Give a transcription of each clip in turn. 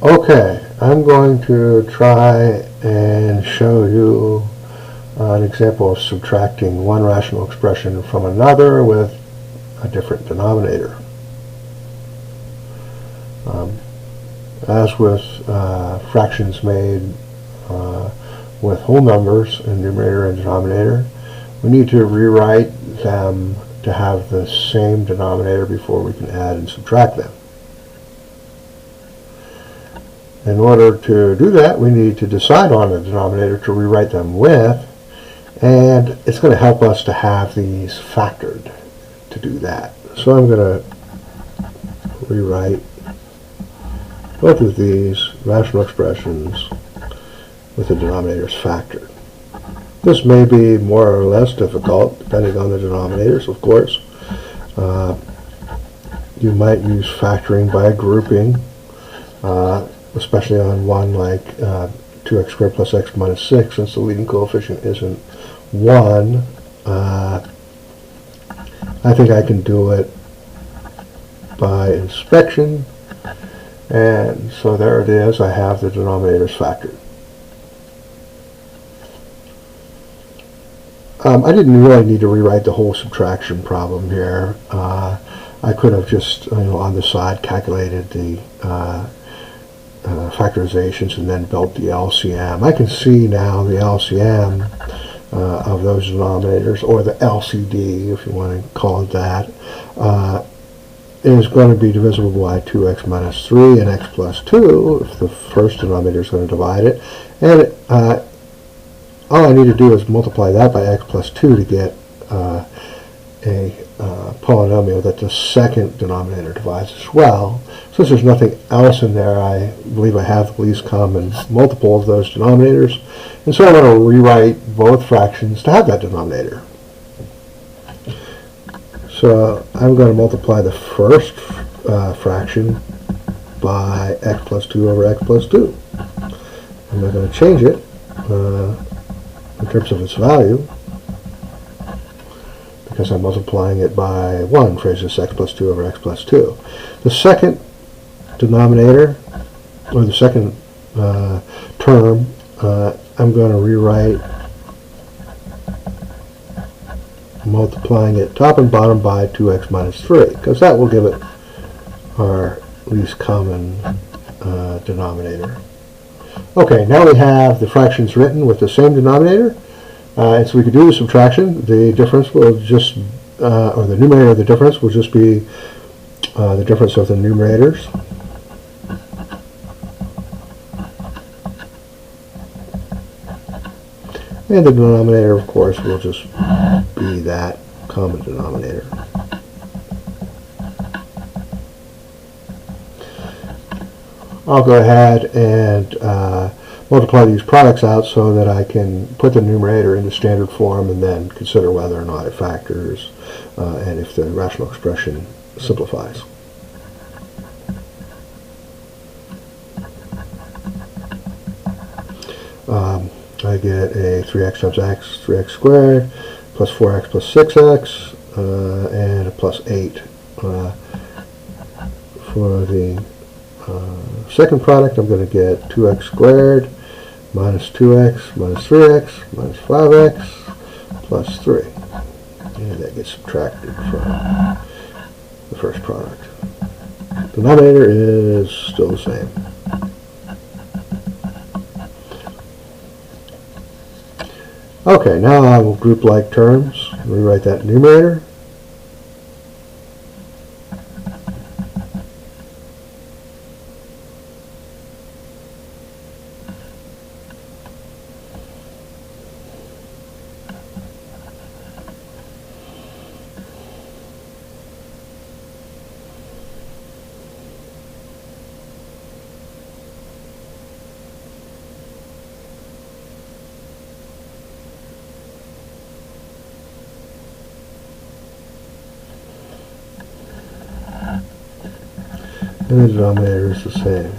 Okay, I'm going to try and show you an example of subtracting one rational expression from another with a different denominator. As with fractions made with whole numbers in numerator and denominator, we need to rewrite them to have the same denominator before we can add and subtract them. In order to do that, we need to decide on a denominator to rewrite them with, and it's going to help us to have these factored to do that. So I'm going to rewrite both of these rational expressions with the denominators factored. This may be more or less difficult depending on the denominators, of course. You might use factoring by grouping, especially on one like 2x squared plus x minus 6, since the leading coefficient isn't 1. I think I can do it by inspection, and so there it is. I have the denominators factored. I didn't really need to rewrite the whole subtraction problem here. I could have just, on the side calculated the factorizations and then built the LCM. I can see now the LCM of those denominators, or the LCD if you want to call it that, is going to be divisible by 2x minus 3 and x plus 2 if the first denominator is going to divide it. And all I need to do is multiply that by x plus 2 to get a polynomial that the second denominator divides as well. Since there's nothing else in there, I believe I have the least common multiple of those denominators. And so I'm going to rewrite both fractions to have that denominator. So I'm going to multiply the first fraction by x plus 2 over x plus 2. I'm not going to change it in terms of its value, because I'm multiplying it by 1 for this x plus 2 over x plus 2. The second denominator, or the second term, I'm going to rewrite multiplying it top and bottom by 2x minus 3, because that will give it our least common denominator. Okay, now we have the fractions written with the same denominator, and so we could do the subtraction. The difference will just, or the numerator of the difference will just be the difference of the numerators. And the denominator, of course, will just be that common denominator. I'll go ahead and multiply these products out so that I can put the numerator into standard form and then consider whether or not it factors and if the rational expression simplifies. I get a 3x times x, 3x squared, plus 4x plus 6x, and a plus 8. For the second product, I'm going to get 2x squared minus 2x minus 3x minus 5x plus 3. And that gets subtracted from the first product. The denominator is still the same. Okay, now I will group like terms, rewrite that numerator. And the denominator is the same.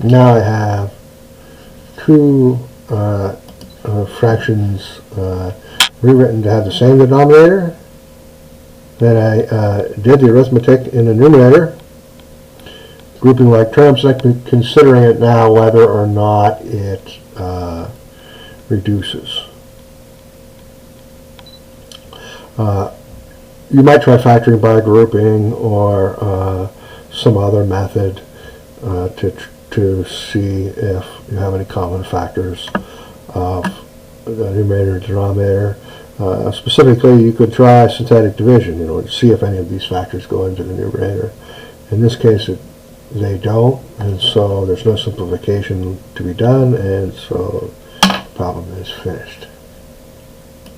Now I have two fractions rewritten to have the same denominator. Then I did the arithmetic in the numerator, grouping like terms, like considering it now whether or not it reduces. You might try factoring by grouping or some other method to see if you have any common factors of the numerator and denominator. Specifically, you could try synthetic division, to see if any of these factors go into the numerator. In this case, they don't, and so there's no simplification to be done, and so the problem is finished.